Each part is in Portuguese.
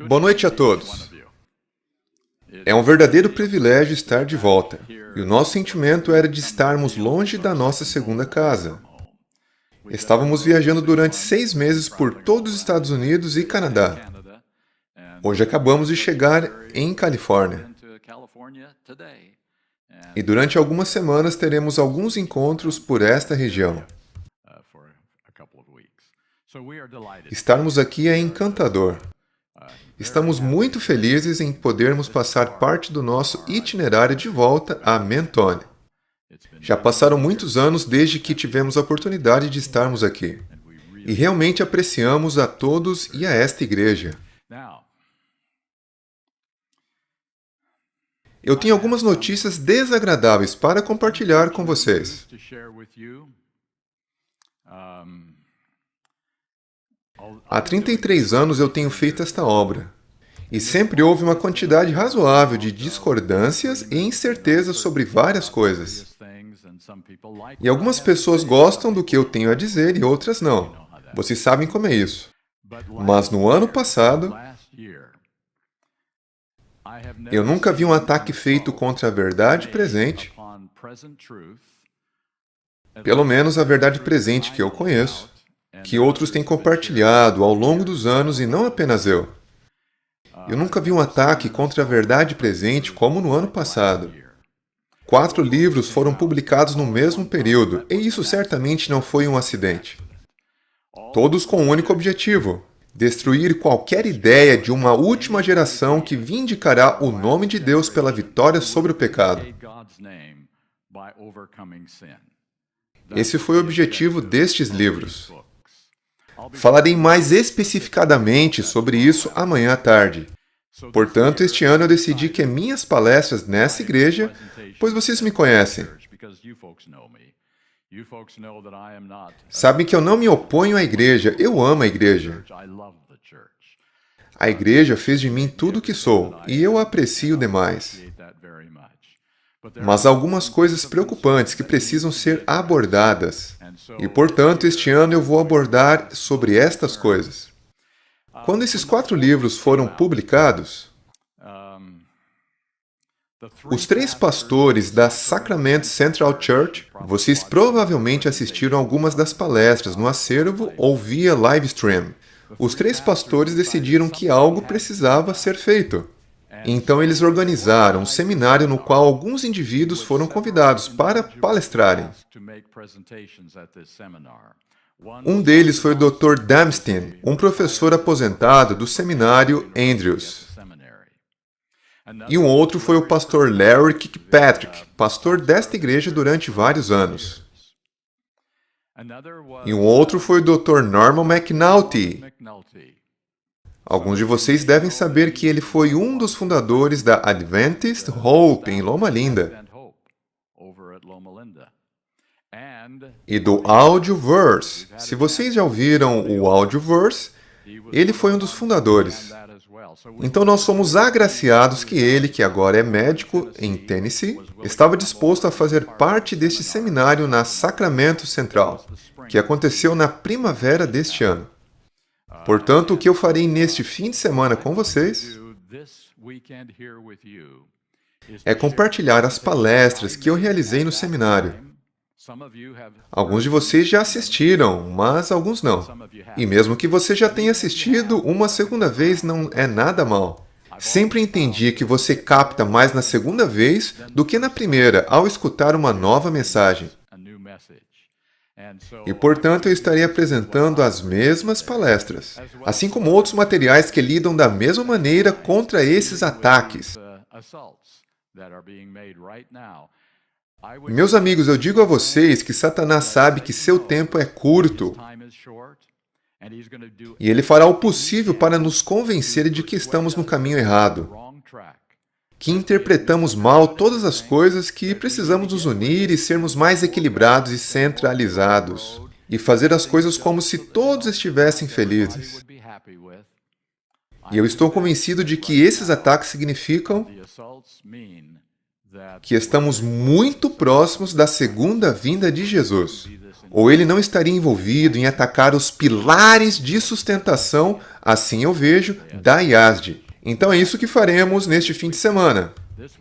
Boa noite a todos. É um verdadeiro privilégio estar de volta. E o nosso sentimento era de estarmos longe da nossa segunda casa. Estávamos viajando durante 6 meses por todos os Estados Unidos e Canadá. Hoje acabamos de chegar em Califórnia. E durante algumas semanas teremos alguns encontros por esta região. Estarmos aqui é encantador. Estamos muito felizes em podermos passar parte do nosso itinerário de volta a Mentone. Já passaram muitos anos desde que tivemos a oportunidade de estarmos aqui. E realmente apreciamos a todos e a esta igreja. Eu tenho algumas notícias desagradáveis para compartilhar com vocês. Há 33 anos eu tenho feito esta obra. E sempre houve uma quantidade razoável de discordâncias e incertezas sobre várias coisas. E algumas pessoas gostam do que eu tenho a dizer e outras não. Vocês sabem como é isso. Mas no ano passado, eu nunca vi um ataque feito contra a verdade presente, pelo menos a verdade presente que eu conheço, que outros têm compartilhado ao longo dos anos e não apenas eu. Eu nunca vi um ataque contra a verdade presente como no ano passado. 4 livros foram publicados no mesmo período, e isso certamente não foi um acidente. Todos com um único objetivo: destruir qualquer ideia de uma última geração que vindicará o nome de Deus pela vitória sobre o pecado. Esse foi o objetivo destes livros. Falarei mais especificadamente sobre isso amanhã à tarde. Portanto, este ano eu decidi que minhas palestras nessa igreja, pois vocês me conhecem. Sabem que eu não me oponho à igreja, eu amo a igreja. A igreja fez de mim tudo o que sou, e eu a aprecio demais. Mas há algumas coisas preocupantes que precisam ser abordadas. E, portanto, este ano eu vou abordar sobre estas coisas. Quando esses 4 livros foram publicados, os 3 pastores da Sacramento Central Church, vocês provavelmente assistiram algumas das palestras no acervo ou via live stream. Os 3 pastores decidiram que algo precisava ser feito. Então eles organizaram um seminário no qual alguns indivíduos foram convidados para palestrarem. Um deles foi o Dr. Damstein, um professor aposentado do seminário Andrews. E um outro foi o pastor Larry Kirkpatrick, pastor desta igreja durante vários anos. E um outro foi o Dr. Norman McNulty. Alguns de vocês devem saber que ele foi um dos fundadores da Adventist Hope em Loma Linda e do Audioverse. Se vocês já ouviram o Audioverse, ele foi um dos fundadores. Então nós somos agraciados que ele, que agora é médico em Tennessee, estava disposto a fazer parte deste seminário na Sacramento Central, que aconteceu na primavera deste ano. Portanto, o que eu farei neste fim de semana com vocês é compartilhar as palestras que eu realizei no seminário. Alguns de vocês já assistiram, mas alguns não. E mesmo que você já tenha assistido, uma segunda vez não é nada mal. Sempre entendi que você capta mais na segunda vez do que na primeira ao escutar uma nova mensagem. E, portanto, eu estarei apresentando as mesmas palestras, assim como outros materiais que lidam da mesma maneira contra esses ataques. Meus amigos, eu digo a vocês que Satanás sabe que seu tempo é curto e ele fará o possível para nos convencer de que estamos no caminho errado, que interpretamos mal todas as coisas, que precisamos nos unir e sermos mais equilibrados e centralizados, e fazer as coisas como se todos estivessem felizes. E eu estou convencido de que esses ataques significam que estamos muito próximos da segunda vinda de Jesus. Ou ele não estaria envolvido em atacar os pilares de sustentação, assim eu vejo, da IASD. Então é isso que faremos neste fim de semana.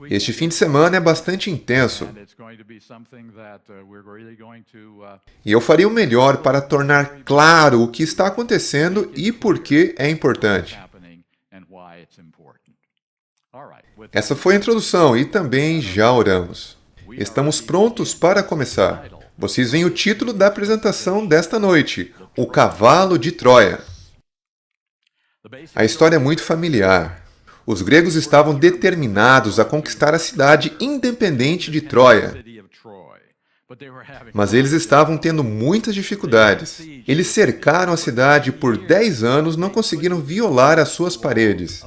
Este fim de semana é bastante intenso. E eu farei o melhor para tornar claro o que está acontecendo e por que é importante. Essa foi a introdução e também já oramos. Estamos prontos para começar. Vocês veem o título da apresentação desta noite, O Cavalo de Troia. A história é muito familiar. Os gregos estavam determinados a conquistar a cidade independente de Troia. Mas eles estavam tendo muitas dificuldades. Eles cercaram a cidade por 10 anos, não conseguiram violar as suas paredes.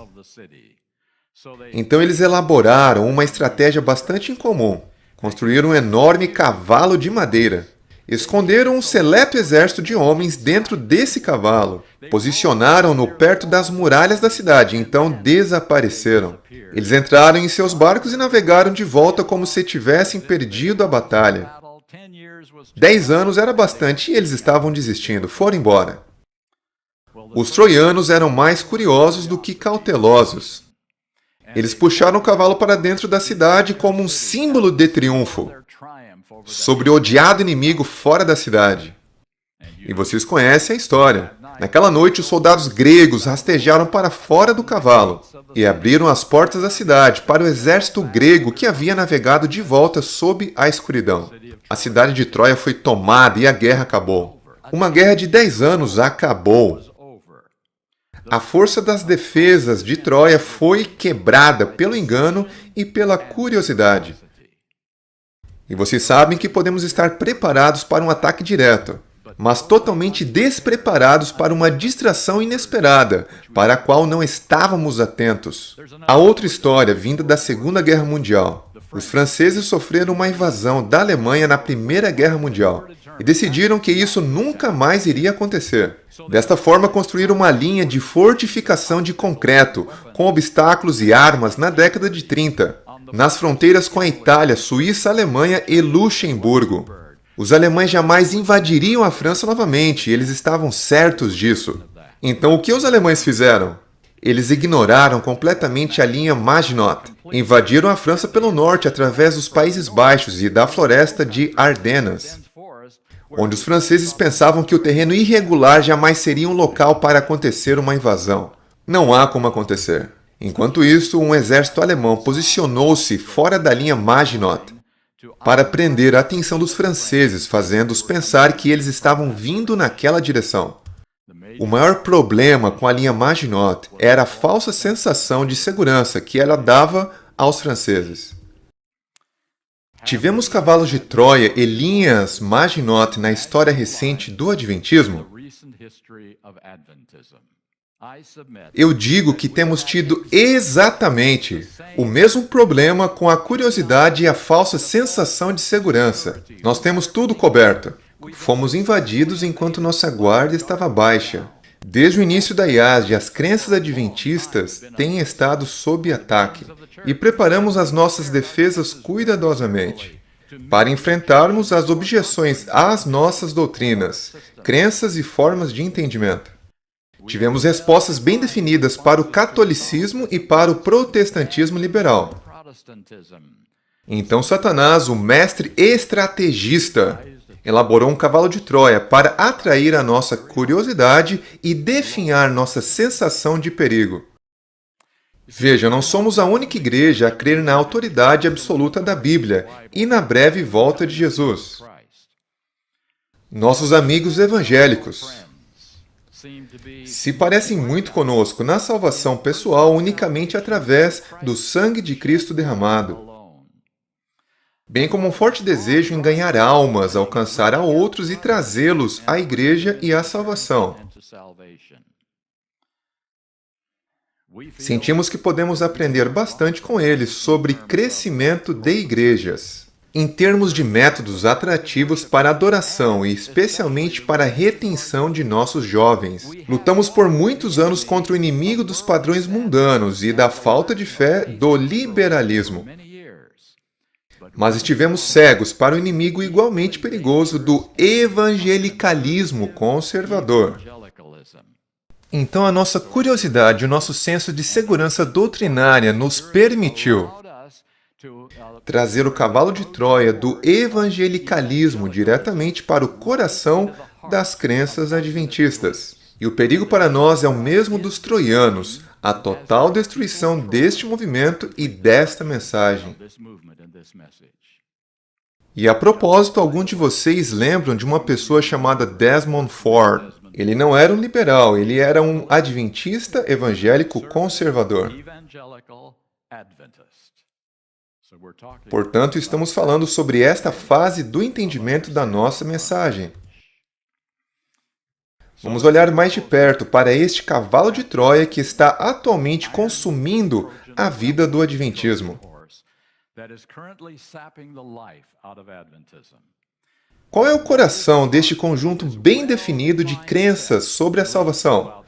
Então eles elaboraram uma estratégia bastante incomum. Construíram um enorme cavalo de madeira. Esconderam um seleto exército de homens dentro desse cavalo. Posicionaram-no perto das muralhas da cidade, então desapareceram. Eles entraram em seus barcos e navegaram de volta como se tivessem perdido a batalha. 10 anos era bastante e eles estavam desistindo, foram embora. Os troianos eram mais curiosos do que cautelosos. Eles puxaram o cavalo para dentro da cidade como um símbolo de triunfo sobre o odiado inimigo fora da cidade. E vocês conhecem a história. Naquela noite, os soldados gregos rastejaram para fora do cavalo e abriram as portas da cidade para o exército grego que havia navegado de volta sob a escuridão. A cidade de Troia foi tomada e a guerra acabou. Uma guerra de 10 anos acabou. A força das defesas de Troia foi quebrada pelo engano e pela curiosidade. E vocês sabem que podemos estar preparados para um ataque direto, mas totalmente despreparados para uma distração inesperada, para a qual não estávamos atentos. Há outra história vinda da Segunda Guerra Mundial. Os franceses sofreram uma invasão da Alemanha na Primeira Guerra Mundial e decidiram que isso nunca mais iria acontecer. Desta forma, construíram uma linha de fortificação de concreto, com obstáculos e armas na década de 30, nas fronteiras com a Itália, Suíça, Alemanha e Luxemburgo. Os alemães jamais invadiriam a França novamente, e eles estavam certos disso. Então, o que os alemães fizeram? Eles ignoraram completamente a linha Maginot. Invadiram a França pelo norte através dos Países Baixos e da floresta de Ardenas, onde os franceses pensavam que o terreno irregular jamais seria um local para acontecer uma invasão. Não há como acontecer. Enquanto isso, um exército alemão posicionou-se fora da linha Maginot para prender a atenção dos franceses, fazendo-os pensar que eles estavam vindo naquela direção. O maior problema com a linha Maginot era a falsa sensação de segurança que ela dava aos franceses. Tivemos cavalos de Troia e linhas Maginot na história recente do Adventismo? Eu digo que temos tido exatamente o mesmo problema com a curiosidade e a falsa sensação de segurança. Nós temos tudo coberto. Fomos invadidos enquanto nossa guarda estava baixa. Desde o início da IASD, as crenças adventistas têm estado sob ataque e preparamos as nossas defesas cuidadosamente para enfrentarmos as objeções às nossas doutrinas, crenças e formas de entendimento. Tivemos respostas bem definidas para o catolicismo e para o protestantismo liberal. Então Satanás, o mestre estrategista, elaborou um cavalo de Troia para atrair a nossa curiosidade e definhar nossa sensação de perigo. Veja, não somos a única igreja a crer na autoridade absoluta da Bíblia e na breve volta de Jesus. Nossos amigos evangélicos se parecem muito conosco na salvação pessoal unicamente através do sangue de Cristo derramado, bem como um forte desejo em ganhar almas, alcançar a outros e trazê-los à igreja e à salvação. Sentimos que podemos aprender bastante com eles sobre crescimento de igrejas, em termos de métodos atrativos para adoração e especialmente para a retenção de nossos jovens. Lutamos por muitos anos contra o inimigo dos padrões mundanos e da falta de fé do liberalismo. mas estivemos cegos para o inimigo igualmente perigoso do evangelicalismo conservador. Então, a nossa curiosidade, o nosso senso de segurança doutrinária nos permitiu trazer o cavalo de Troia do evangelicalismo diretamente para o coração das crenças adventistas. E o perigo para nós é o mesmo dos troianos, a total destruição deste movimento e desta mensagem. E a propósito, alguns de vocês lembram de uma pessoa chamada Desmond Ford. Ele não era um liberal, ele era um adventista evangélico conservador. Portanto, estamos falando sobre esta fase do entendimento da nossa mensagem. Vamos olhar mais de perto para este cavalo de Troia que está atualmente consumindo a vida do adventismo. Qual é o coração deste conjunto bem definido de crenças sobre a salvação?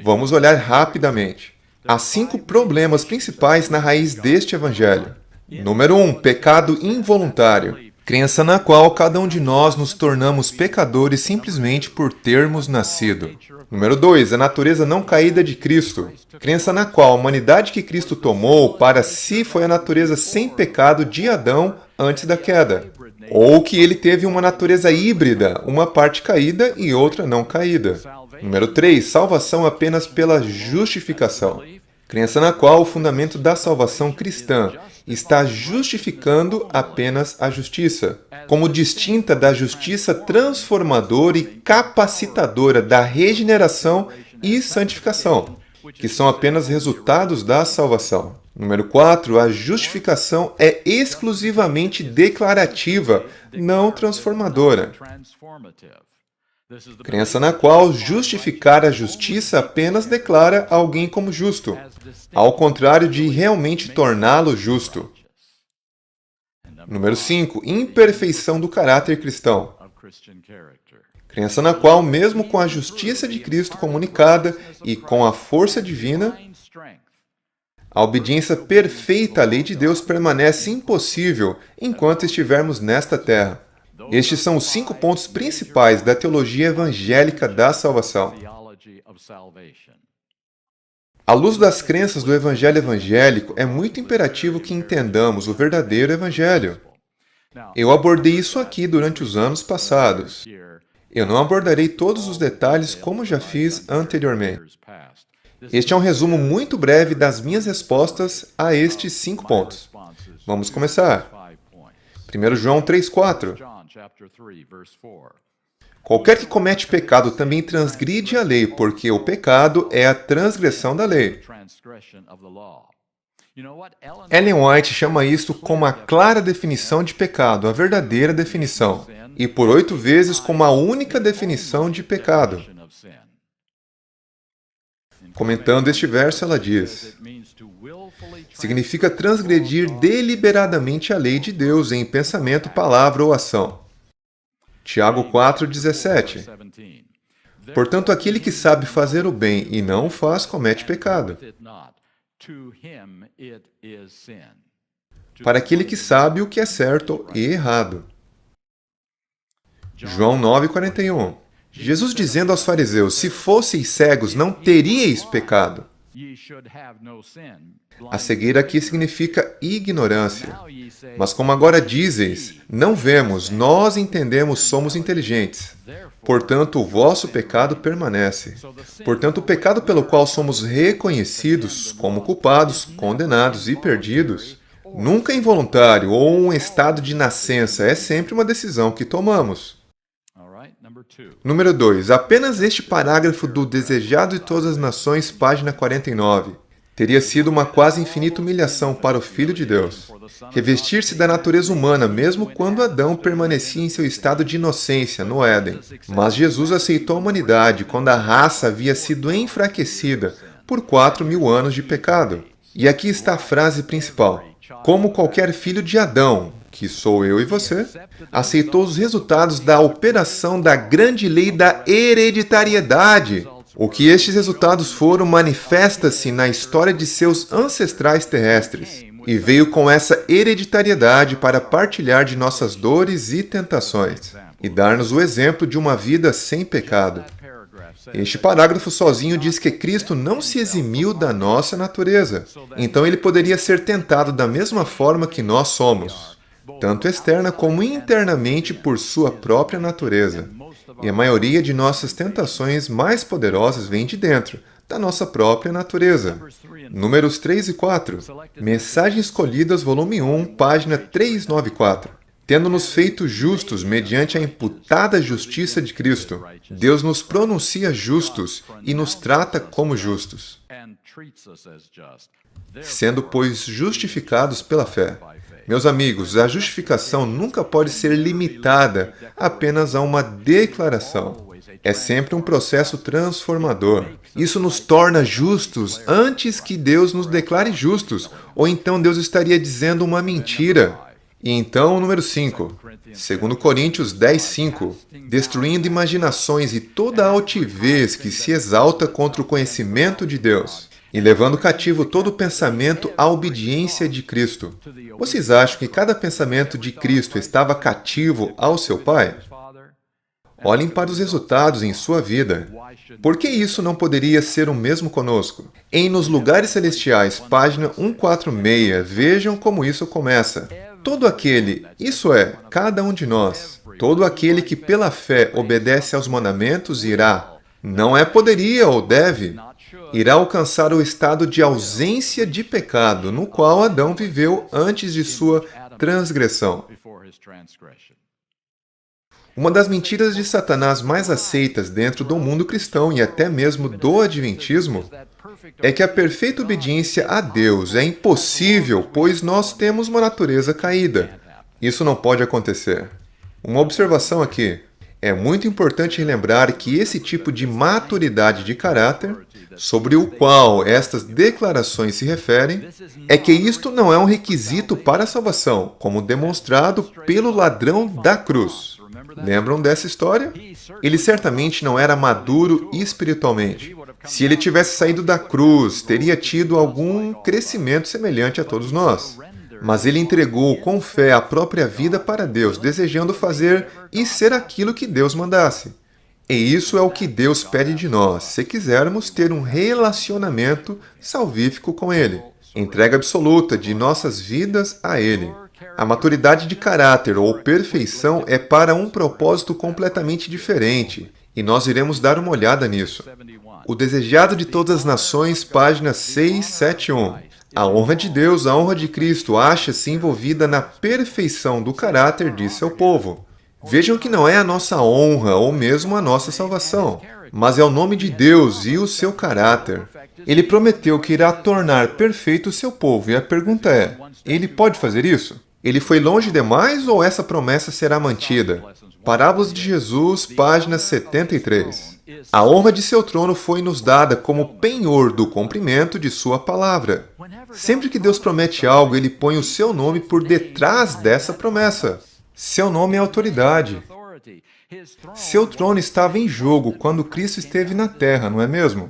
Vamos olhar rapidamente. Há 5 problemas principais na raiz deste evangelho. Número 1, pecado involuntário. Crença na qual cada um de nós nos tornamos pecadores simplesmente por termos nascido. Número 2, a natureza não caída de Cristo. Crença na qual a humanidade que Cristo tomou para si foi a natureza sem pecado de Adão antes da queda. Ou que ele teve uma natureza híbrida, uma parte caída e outra não caída. Número 3, salvação apenas pela justificação. Crença na qual o fundamento da salvação cristã está justificando apenas a justiça, como distinta da justiça transformadora e capacitadora da regeneração e santificação, que são apenas resultados da salvação. Número 4, a justificação é exclusivamente declarativa, não transformadora. Crença na qual justificar a justiça apenas declara alguém como justo, ao contrário de realmente torná-lo justo. Número 5. Imperfeição do caráter cristão. Crença na qual, mesmo com a justiça de Cristo comunicada e com a força divina, a obediência perfeita à lei de Deus permanece impossível enquanto estivermos nesta terra. Estes são os 5 pontos principais da teologia evangélica da salvação. À luz das crenças do evangelho evangélico, é muito imperativo que entendamos o verdadeiro evangelho. Eu abordei isso aqui durante os anos passados. Eu não abordarei todos os detalhes como já fiz anteriormente. Este é um resumo muito breve das minhas respostas a estes 5 pontos. Vamos começar. 1 João 3,4. Qualquer que comete pecado também transgride a lei, porque o pecado é a transgressão da lei. Ellen White chama isto como a clara definição de pecado, a verdadeira definição, e por 8 vezes como a única definição de pecado. Comentando este verso, ela diz: significa transgredir deliberadamente a lei de Deus em pensamento, palavra ou ação. Tiago 4,17. Portanto, aquele que sabe fazer o bem e não o faz, comete pecado. Para aquele que sabe o que é certo e errado. João 9,41. Jesus dizendo aos fariseus: se fosseis cegos, não teríeis pecado. A cegueira aqui significa ignorância. Mas como agora dizeis, não vemos, nós entendemos, somos inteligentes. Portanto, o vosso pecado permanece. Portanto, o pecado pelo qual somos reconhecidos como culpados, condenados e perdidos, nunca é involuntário ou um estado de nascença, é sempre uma decisão que tomamos. Número 2. Apenas este parágrafo do Desejado de Todas as Nações, página 49. Teria sido uma quase infinita humilhação para o Filho de Deus. Revestir-se da natureza humana, mesmo quando Adão permanecia em seu estado de inocência, no Éden. Mas Jesus aceitou a humanidade quando a raça havia sido enfraquecida por 4.000 anos de pecado. E aqui está a frase principal. Como qualquer filho de Adão, que sou eu e você, aceitou os resultados da operação da grande lei da hereditariedade. O que estes resultados foram manifesta-se na história de seus ancestrais terrestres. e veio com essa hereditariedade para partilhar de nossas dores e tentações, e dar-nos o exemplo de uma vida sem pecado. Este parágrafo sozinho diz que Cristo não se eximiu da nossa natureza, então ele poderia ser tentado da mesma forma que nós somos, tanto externa como internamente por sua própria natureza. E a maioria de nossas tentações mais poderosas vem de dentro, da nossa própria natureza. Números 3 e 4. Mensagens Escolhidas, volume 1, página 394. Tendo-nos feito justos mediante a imputada justiça de Cristo, Deus nos pronuncia justos e nos trata como justos, sendo, pois, justificados pela fé. Meus amigos, a justificação nunca pode ser limitada apenas a uma declaração. É sempre um processo transformador. Isso nos torna justos antes que Deus nos declare justos, ou então Deus estaria dizendo uma mentira. E então, número 5, 2 Coríntios 10, 5, destruindo imaginações e toda a altivez que se exalta contra o conhecimento de Deus, e levando cativo todo pensamento à obediência de Cristo. Vocês acham que cada pensamento de Cristo estava cativo ao seu Pai? Olhem para os resultados em sua vida. Por que isso não poderia ser o mesmo conosco? Em Nos Lugares Celestiais, página 146, vejam como isso começa. Todo aquele, isso é, cada um de nós, todo aquele que pela fé obedece aos mandamentos irá, não é poderia ou deve, irá alcançar o estado de ausência de pecado, no qual Adão viveu antes de sua transgressão. Uma das mentiras de Satanás mais aceitas dentro do mundo cristão e até mesmo do Adventismo é que a perfeita obediência a Deus é impossível, pois nós temos uma natureza caída. Isso não pode acontecer. Uma observação aqui. É muito importante relembrar que esse tipo de maturidade de caráter, sobre o qual estas declarações se referem, é que isto não é um requisito para a salvação, como demonstrado pelo ladrão da cruz. Lembram dessa história? Ele certamente não era maduro espiritualmente. Se ele tivesse saído da cruz, teria tido algum crescimento semelhante a todos nós. Mas ele entregou com fé a própria vida para Deus, desejando fazer e ser aquilo que Deus mandasse. E isso é o que Deus pede de nós, se quisermos ter um relacionamento salvífico com Ele. Entrega absoluta de nossas vidas a Ele. A maturidade de caráter ou perfeição é para um propósito completamente diferente, e nós iremos dar uma olhada nisso. O Desejado de Todas as Nações, página 671. A honra de Deus, a honra de Cristo, acha-se envolvida na perfeição do caráter de seu povo. Vejam que não é a nossa honra ou mesmo a nossa salvação, mas é o nome de Deus e o seu caráter. Ele prometeu que irá tornar perfeito o seu povo, e a pergunta é, ele pode fazer isso? Ele foi longe demais ou essa promessa será mantida? Parábolas de Jesus, página 73. A honra de seu trono foi nos dada como penhor do cumprimento de sua palavra. Sempre que Deus promete algo, ele põe o seu nome por detrás dessa promessa. Seu nome é autoridade. Seu trono estava em jogo quando Cristo esteve na terra, não é mesmo?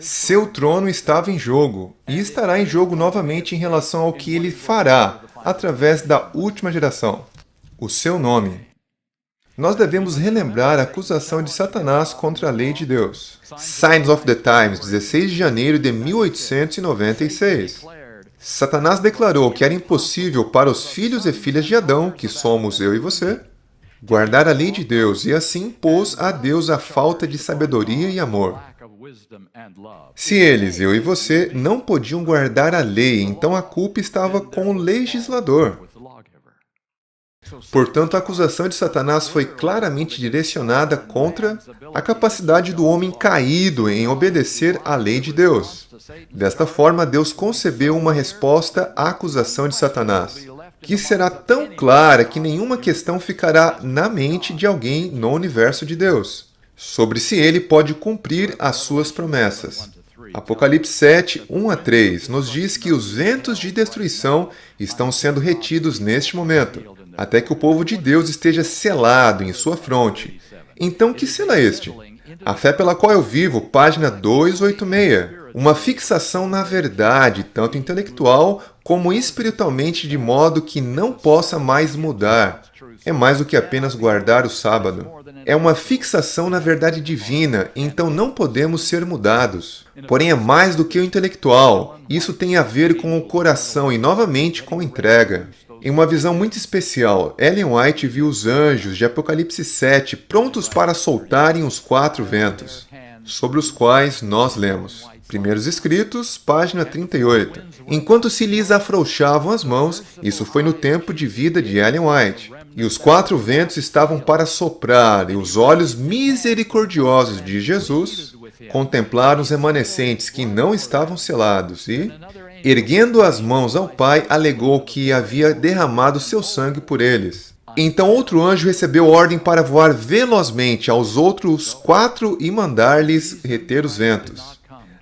Seu trono estava em jogo e estará em jogo novamente em relação ao que ele fará através da última geração. O seu nome. Nós devemos relembrar a acusação de Satanás contra a lei de Deus. Signs of the Times, 16 de janeiro de 1896. Satanás declarou que era impossível para os filhos e filhas de Adão, que somos eu e você, guardar a lei de Deus, e assim pôs a Deus a falta de sabedoria e amor. Se eles, eu e você, não podiam guardar a lei, então a culpa estava com o legislador. Portanto, a acusação de Satanás foi claramente direcionada contra a capacidade do homem caído em obedecer à lei de Deus. Desta forma, Deus concebeu uma resposta à acusação de Satanás, que será tão clara que nenhuma questão ficará na mente de alguém no universo de Deus, sobre se ele pode cumprir as suas promessas. Apocalipse 7, 1 a 3, nos diz que os ventos de destruição estão sendo retidos neste momento, até que o povo de Deus esteja selado em sua fronte. Então, que selo é este? A fé pela qual eu vivo, página 286. Uma fixação na verdade, tanto intelectual como espiritualmente de modo que não possa mais mudar. É mais do que apenas guardar o sábado. É uma fixação na verdade divina, então não podemos ser mudados. Porém, é mais do que o intelectual. Isso tem a ver com o coração e, novamente, com entrega. Em uma visão muito especial, Ellen White viu os anjos de Apocalipse 7 prontos para soltarem os 4 ventos, sobre os quais nós lemos. Primeiros Escritos, página 38. Enquanto se lhes afrouxavam as mãos, isso foi no tempo de vida de Ellen White, e os 4 ventos estavam para soprar, e os olhos misericordiosos de Jesus contemplaram os remanescentes que não estavam selados e, erguendo as mãos ao Pai, alegou que havia derramado seu sangue por eles. Então outro anjo recebeu ordem para voar velozmente aos outros 4 e mandar-lhes reter os ventos,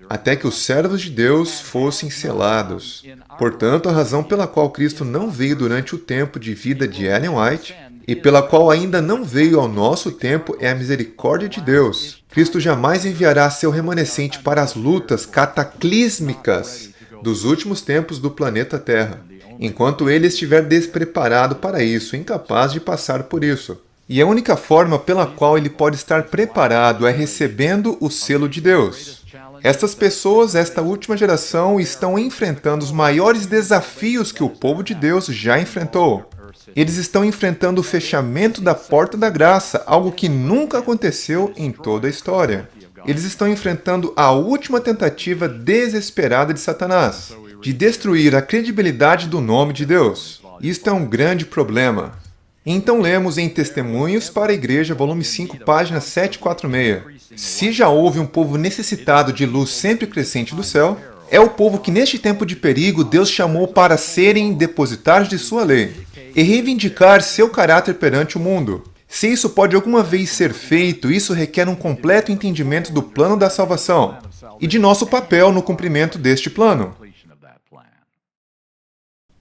até que os servos de Deus fossem selados. Portanto, a razão pela qual Cristo não veio durante o tempo de vida de Ellen White e pela qual ainda não veio ao nosso tempo é a misericórdia de Deus. Cristo jamais enviará seu remanescente para as lutas cataclísmicas dos últimos tempos do planeta Terra, enquanto ele estiver despreparado para isso, incapaz de passar por isso. E a única forma pela qual ele pode estar preparado é recebendo o selo de Deus. Estas pessoas, esta última geração, estão enfrentando os maiores desafios que o povo de Deus já enfrentou. Eles estão enfrentando o fechamento da porta da graça, algo que nunca aconteceu em toda a história. Eles estão enfrentando a última tentativa desesperada de Satanás, de destruir a credibilidade do nome de Deus. Isto é um grande problema. Então lemos em Testemunhos para a Igreja, volume 5, página 746. Se já houve um povo necessitado de luz sempre crescente do céu, é o povo que neste tempo de perigo Deus chamou para serem depositários de sua lei e reivindicar seu caráter perante o mundo. Se isso pode alguma vez ser feito, isso requer um completo entendimento do plano da salvação e de nosso papel no cumprimento deste plano.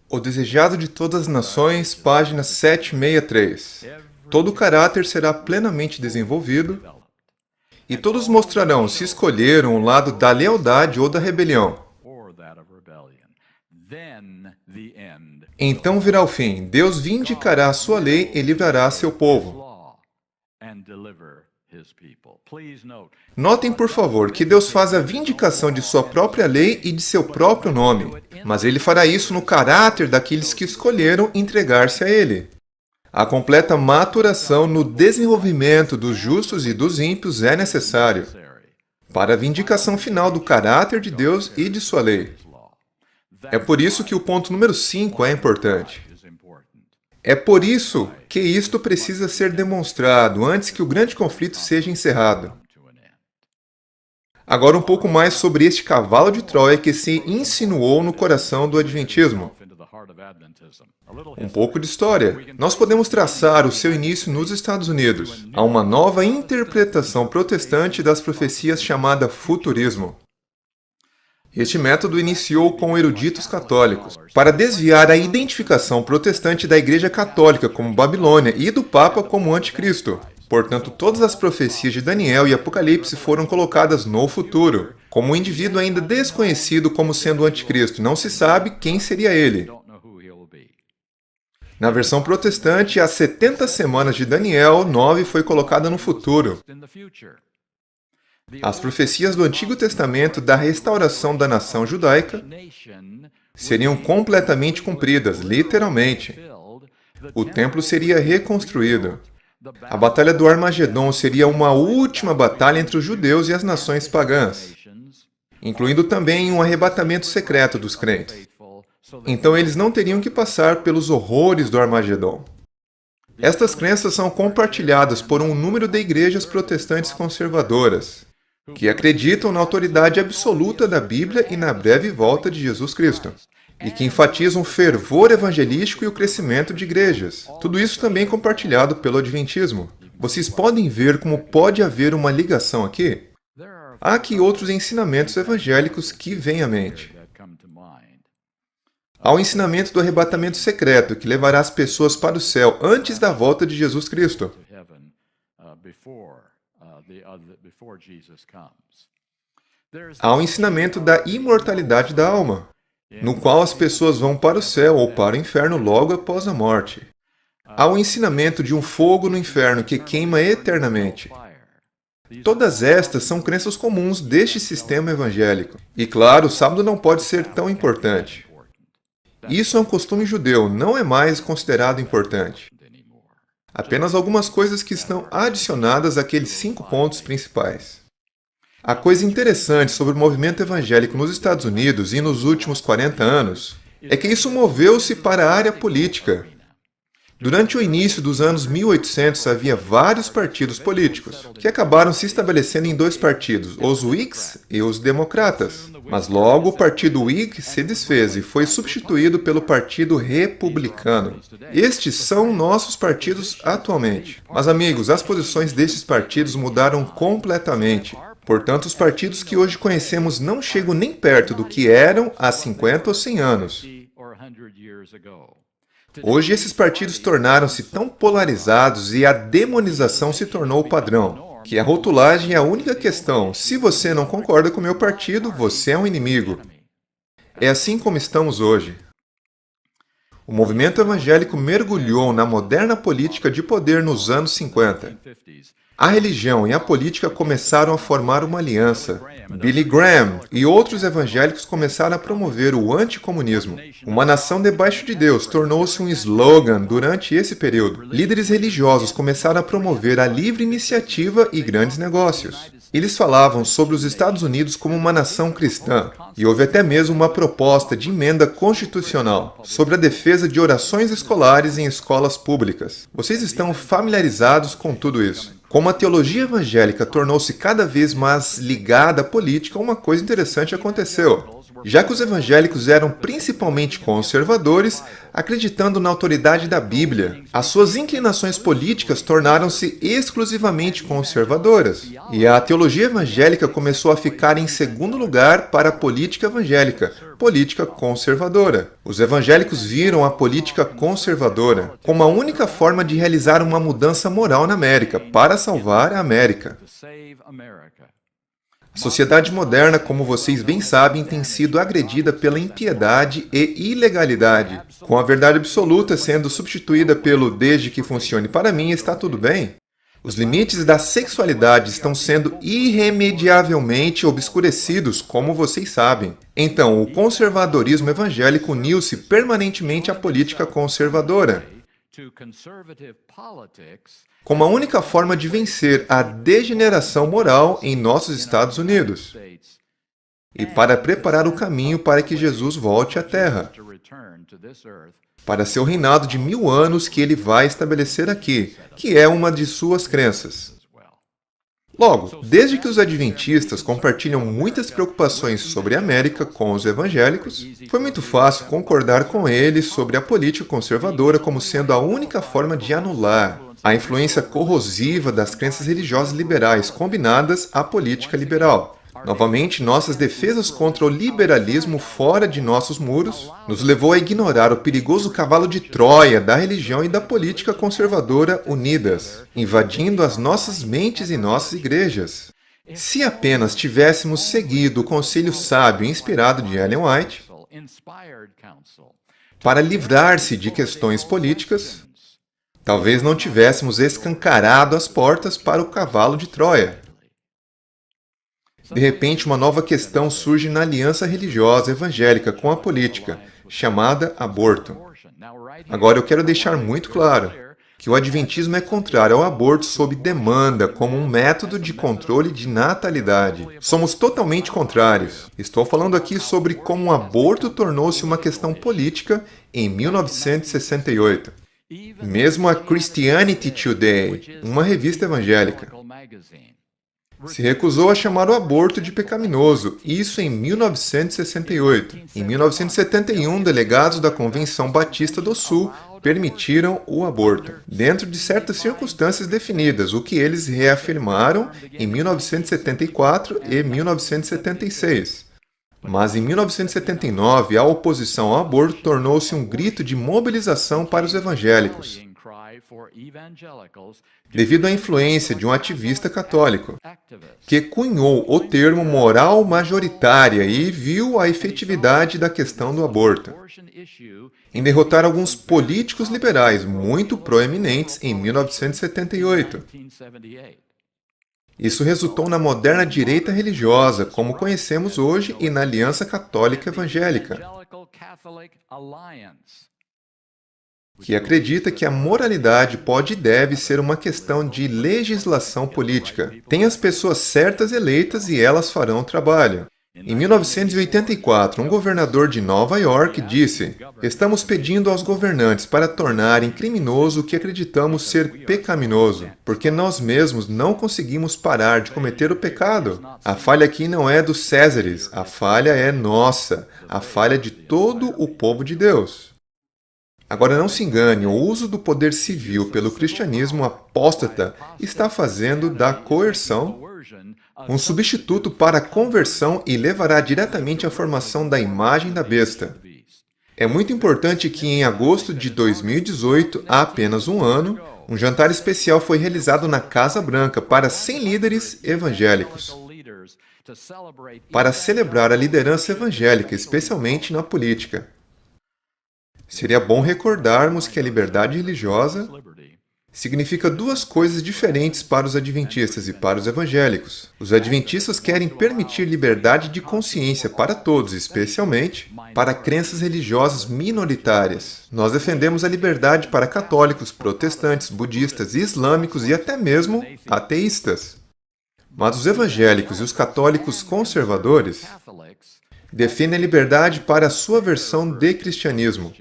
O Desejado de Todas as Nações, página 763. Todo caráter será plenamente desenvolvido e todos mostrarão se escolheram o lado da lealdade ou da rebelião. Então virá o fim. Deus vindicará a sua lei e livrará seu povo. Notem, por favor, que Deus faz a vindicação de sua própria lei e de seu próprio nome, mas ele fará isso no caráter daqueles que escolheram entregar-se a ele. A completa maturação no desenvolvimento dos justos e dos ímpios é necessário para a vindicação final do caráter de Deus e de sua lei. É por isso que o ponto número 5 é importante. É por isso que isto precisa ser demonstrado antes que o grande conflito seja encerrado. Agora um pouco mais sobre este cavalo de Troia que se insinuou no coração do Adventismo. Um pouco de história. Nós podemos traçar o seu início nos Estados Unidos. Há uma nova interpretação protestante das profecias chamada futurismo. Este método iniciou com eruditos católicos, para desviar a identificação protestante da Igreja Católica como Babilônia e do Papa como Anticristo. Portanto, todas as profecias de Daniel e Apocalipse foram colocadas no futuro, como um indivíduo ainda desconhecido como sendo o Anticristo. Não se sabe quem seria ele. Na versão protestante, as 70 semanas de Daniel 9 foi colocada no futuro. As profecias do Antigo Testamento da restauração da nação judaica seriam completamente cumpridas, literalmente. O templo seria reconstruído. A Batalha do Armagedon seria uma última batalha entre os judeus e as nações pagãs, incluindo também um arrebatamento secreto dos crentes. Então eles não teriam que passar pelos horrores do Armagedon. Estas crenças são compartilhadas por um número de igrejas protestantes conservadoras, que acreditam na autoridade absoluta da Bíblia e na breve volta de Jesus Cristo, e que enfatizam o fervor evangelístico e o crescimento de igrejas. Tudo isso também compartilhado pelo Adventismo. Vocês podem ver como pode haver uma ligação aqui? Há aqui outros ensinamentos evangélicos que vêm à mente. Há o ensinamento do arrebatamento secreto, que levará as pessoas para o céu antes da volta de Jesus Cristo. Há o ensinamento da imortalidade da alma. no qual as pessoas vão para o céu ou para o inferno logo após a morte. Há o ensinamento de um fogo no inferno que queima eternamente. Todas estas são crenças comuns deste sistema evangélico. E claro, o sábado não pode ser tão importante. Isso é um costume judeu, não é mais considerado importante. Apenas algumas coisas que estão adicionadas àqueles 5 pontos principais. A coisa interessante sobre o movimento evangélico nos Estados Unidos e nos últimos 40 anos é que isso moveu-se para a área política. Durante o início dos anos 1800, havia vários partidos políticos, que acabaram se estabelecendo em 2 partidos, os Whigs e os Democratas. Mas logo o partido Whig se desfez e foi substituído pelo Partido Republicano. Estes são nossos partidos atualmente. Mas amigos, as posições destes partidos mudaram completamente. Portanto, os partidos que hoje conhecemos não chegam nem perto do que eram há 50 ou 100 anos. Hoje, esses partidos tornaram-se tão polarizados e a demonização se tornou o padrão, que a rotulagem é a única questão. Se você não concorda com o meu partido, você é um inimigo. É assim como estamos hoje. O movimento evangélico mergulhou na moderna política de poder nos anos 50. A religião e a política começaram a formar uma aliança. Billy Graham e outros evangélicos começaram a promover o anticomunismo. Uma nação debaixo de Deus tornou-se um slogan durante esse período. Líderes religiosos começaram a promover a livre iniciativa e grandes negócios. Eles falavam sobre os Estados Unidos como uma nação cristã, e houve até mesmo uma proposta de emenda constitucional sobre a defesa de orações escolares em escolas públicas. Vocês estão familiarizados com tudo isso. Como a teologia evangélica tornou-se cada vez mais ligada à política, uma coisa interessante aconteceu. Já que os evangélicos eram principalmente conservadores, acreditando na autoridade da Bíblia, as suas inclinações políticas tornaram-se exclusivamente conservadoras. E a teologia evangélica começou a ficar em segundo lugar para a política evangélica, política conservadora. Os evangélicos viram a política conservadora como a única forma de realizar uma mudança moral na América, para salvar a América. A sociedade moderna, como vocês bem sabem, tem sido agredida pela impiedade e ilegalidade, com a verdade absoluta sendo substituída pelo "desde que funcione para mim, está tudo bem". Os limites da sexualidade estão sendo irremediavelmente obscurecidos, como vocês sabem. Então, o conservadorismo evangélico uniu-se permanentemente à política conservadora, como a única forma de vencer a degeneração moral em nossos Estados Unidos e para preparar o caminho para que Jesus volte à Terra, para seu reinado de 1000 anos que ele vai estabelecer aqui, que é uma de suas crenças. Logo, desde que os adventistas compartilham muitas preocupações sobre a América com os evangélicos, foi muito fácil concordar com eles sobre a política conservadora como sendo a única forma de anular a influência corrosiva das crenças religiosas liberais combinadas à política liberal. Novamente, nossas defesas contra o liberalismo fora de nossos muros nos levou a ignorar o perigoso cavalo de Troia da religião e da política conservadora unidas, invadindo as nossas mentes e nossas igrejas. Se apenas tivéssemos seguido o conselho sábio e inspirado de Ellen White para livrar-se de questões políticas, talvez não tivéssemos escancarado as portas para o cavalo de Troia. De repente, uma nova questão surge na aliança religiosa evangélica com a política, chamada aborto. Agora, eu quero deixar muito claro que o adventismo é contrário ao aborto sob demanda como um método de controle de natalidade. Somos totalmente contrários. Estou falando aqui sobre como o aborto tornou-se uma questão política em 1968. Mesmo a Christianity Today, uma revista evangélica, se recusou a chamar o aborto de pecaminoso, isso em 1968. Em 1971, delegados da Convenção Batista do Sul permitiram o aborto, dentro de certas circunstâncias definidas, o que eles reafirmaram em 1974 e 1976. Mas em 1979, a oposição ao aborto tornou-se um grito de mobilização para os evangélicos. devido à influência de um ativista católico, que cunhou o termo moral majoritária e viu a efetividade da questão do aborto, em derrotar alguns políticos liberais muito proeminentes em 1978. Isso resultou na moderna direita religiosa, como conhecemos hoje, e na Aliança Católica Evangélica, que acredita que a moralidade pode e deve ser uma questão de legislação política. Tem as pessoas certas eleitas e elas farão o trabalho. Em 1984, um governador de Nova York disse: "Estamos pedindo aos governantes para tornarem criminoso o que acreditamos ser pecaminoso, porque nós mesmos não conseguimos parar de cometer o pecado. A falha aqui não é dos Césares, a falha é nossa, a falha de todo o povo de Deus." Agora não se engane, o uso do poder civil pelo cristianismo apóstata está fazendo da coerção um substituto para a conversão e levará diretamente à formação da imagem da besta. É muito importante que em agosto de 2018, há apenas um ano, um jantar especial foi realizado na Casa Branca para 100 líderes evangélicos, para celebrar a liderança evangélica, especialmente na política. Seria bom recordarmos que a liberdade religiosa significa duas coisas diferentes para os adventistas e para os evangélicos. Os adventistas querem permitir liberdade de consciência para todos, especialmente para crenças religiosas minoritárias. Nós defendemos a liberdade para católicos, protestantes, budistas, islâmicos e até mesmo ateístas. Mas os evangélicos e os católicos conservadores defendem a liberdade para a sua versão de cristianismo,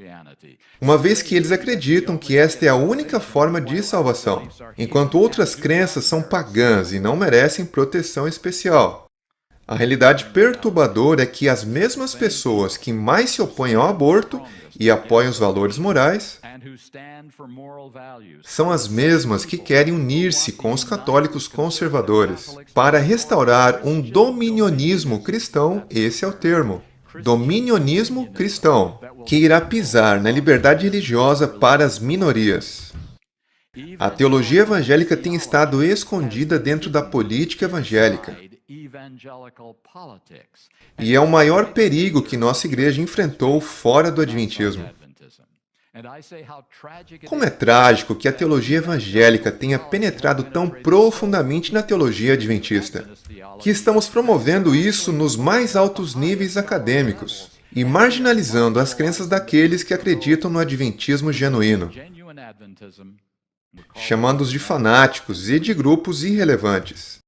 uma vez que eles acreditam que esta é a única forma de salvação, enquanto outras crenças são pagãs e não merecem proteção especial. A realidade perturbadora é que as mesmas pessoas que mais se opõem ao aborto e apoiam os valores morais são as mesmas que querem unir-se com os católicos conservadores para restaurar um dominionismo cristão, esse é o termo, dominionismo cristão, que irá pisar na liberdade religiosa para as minorias. A teologia evangélica tem estado escondida dentro da política evangélica. E é o maior perigo que nossa igreja enfrentou fora do adventismo. Como é trágico que a teologia evangélica tenha penetrado tão profundamente na teologia adventista, que estamos promovendo isso nos mais altos níveis acadêmicos e marginalizando as crenças daqueles que acreditam no adventismo genuíno, chamando-os de fanáticos e de grupos irrelevantes.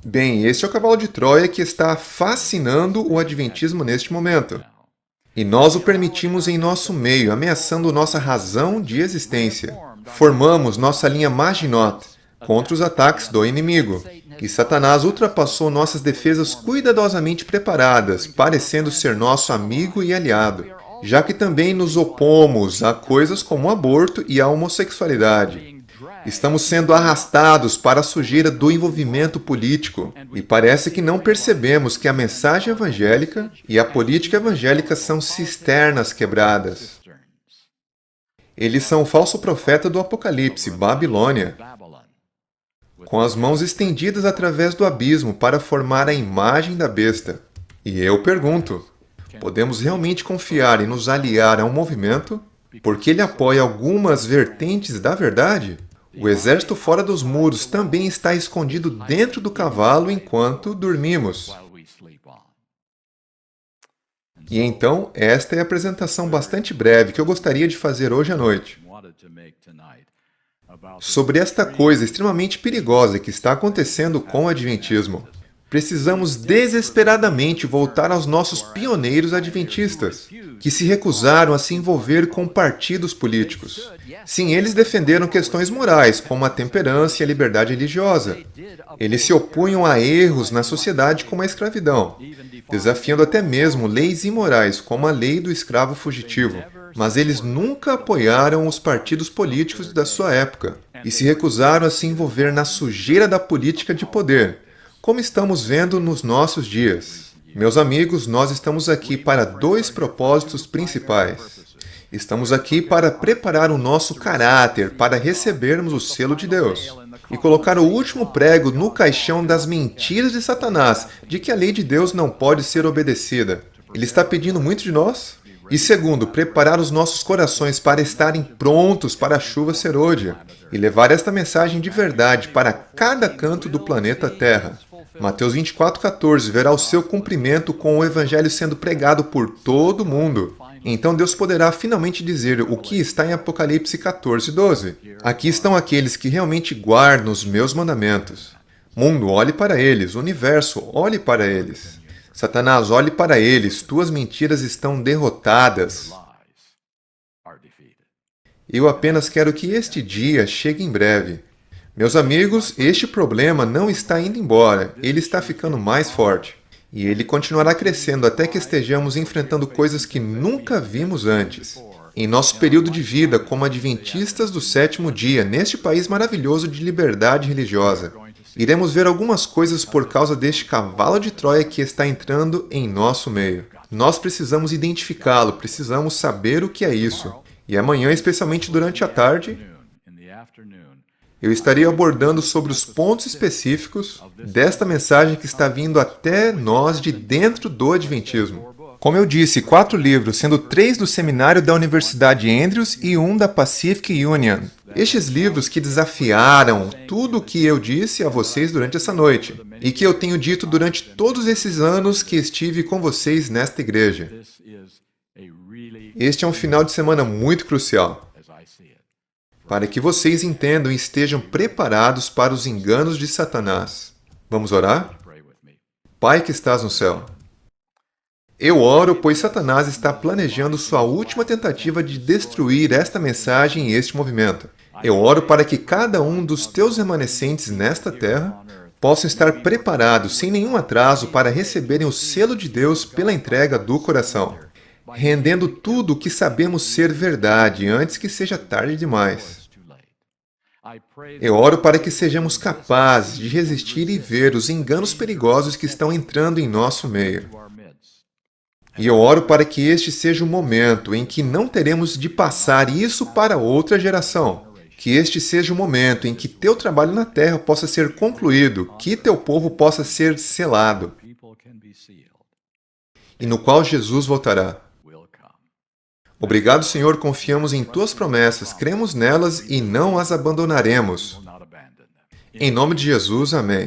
Bem, este é o cavalo de Troia que está fascinando o adventismo neste momento. E nós o permitimos em nosso meio, ameaçando nossa razão de existência. Formamos nossa linha Maginot contra os ataques do inimigo. E Satanás ultrapassou nossas defesas cuidadosamente preparadas, parecendo ser nosso amigo e aliado, já que também nos opomos a coisas como o aborto e a homossexualidade. Estamos sendo arrastados para a sujeira do envolvimento político e parece que não percebemos que a mensagem evangélica e a política evangélica são cisternas quebradas. Eles são o falso profeta do Apocalipse, Babilônia, com as mãos estendidas através do abismo para formar a imagem da besta. E eu pergunto, podemos realmente confiar e nos aliar a um movimento porque ele apoia algumas vertentes da verdade? O exército fora dos muros também está escondido dentro do cavalo enquanto dormimos. E então, esta é a apresentação bastante breve que eu gostaria de fazer hoje à noite, sobre esta coisa extremamente perigosa que está acontecendo com o adventismo. Precisamos desesperadamente voltar aos nossos pioneiros adventistas, que se recusaram a se envolver com partidos políticos. Sim, eles defenderam questões morais, como a temperança e a liberdade religiosa. Eles se opunham a erros na sociedade como a escravidão, desafiando até mesmo leis imorais, como a lei do escravo fugitivo. Mas eles nunca apoiaram os partidos políticos da sua época e se recusaram a se envolver na sujeira da política de poder, como estamos vendo nos nossos dias. Meus amigos, nós estamos aqui para dois propósitos principais. Estamos aqui para preparar o nosso caráter para recebermos o selo de Deus e colocar o último prego no caixão das mentiras de Satanás, de que a lei de Deus não pode ser obedecida. Ele está pedindo muito de nós. E segundo, preparar os nossos corações para estarem prontos para a chuva serôdia e levar esta mensagem de verdade para cada canto do planeta Terra. Mateus 24:14 verá o seu cumprimento com o evangelho sendo pregado por todo mundo. Então Deus poderá finalmente dizer o que está em Apocalipse 14:12. Aqui estão aqueles que realmente guardam os meus mandamentos. Mundo, olhe para eles. Universo, olhe para eles. Satanás, olhe para eles. Tuas mentiras estão derrotadas. Eu apenas quero que este dia chegue em breve. Meus amigos, este problema não está indo embora. Ele está ficando mais forte. E ele continuará crescendo até que estejamos enfrentando coisas que nunca vimos antes. Em nosso período de vida como adventistas do sétimo dia, neste país maravilhoso de liberdade religiosa, iremos ver algumas coisas por causa deste cavalo de Troia que está entrando em nosso meio. Nós precisamos identificá-lo, precisamos saber o que é isso. E amanhã, especialmente durante a tarde, eu estarei abordando sobre os pontos específicos desta mensagem que está vindo até nós de dentro do Adventismo. Como eu disse, 4 livros, sendo 3 do seminário da Universidade Andrews e 1 da Pacific Union. Estes livros que desafiaram tudo o que eu disse a vocês durante essa noite e que eu tenho dito durante todos esses anos que estive com vocês nesta igreja. Este é um final de semana muito crucial para que vocês entendam e estejam preparados para os enganos de Satanás. Vamos orar? Pai que estás no céu, eu oro, pois Satanás está planejando sua última tentativa de destruir esta mensagem e este movimento. Eu oro para que cada um dos teus remanescentes nesta terra possam estar preparados, sem nenhum atraso, para receberem o selo de Deus pela entrega do coração, rendendo tudo o que sabemos ser verdade antes que seja tarde demais. Eu oro para que sejamos capazes de resistir e ver os enganos perigosos que estão entrando em nosso meio. E eu oro para que este seja o momento em que não teremos de passar isso para outra geração. Que este seja o momento em que teu trabalho na terra possa ser concluído, que teu povo possa ser selado, e no qual Jesus voltará. Obrigado, Senhor, confiamos em tuas promessas, cremos nelas e não as abandonaremos. Em nome de Jesus, amém.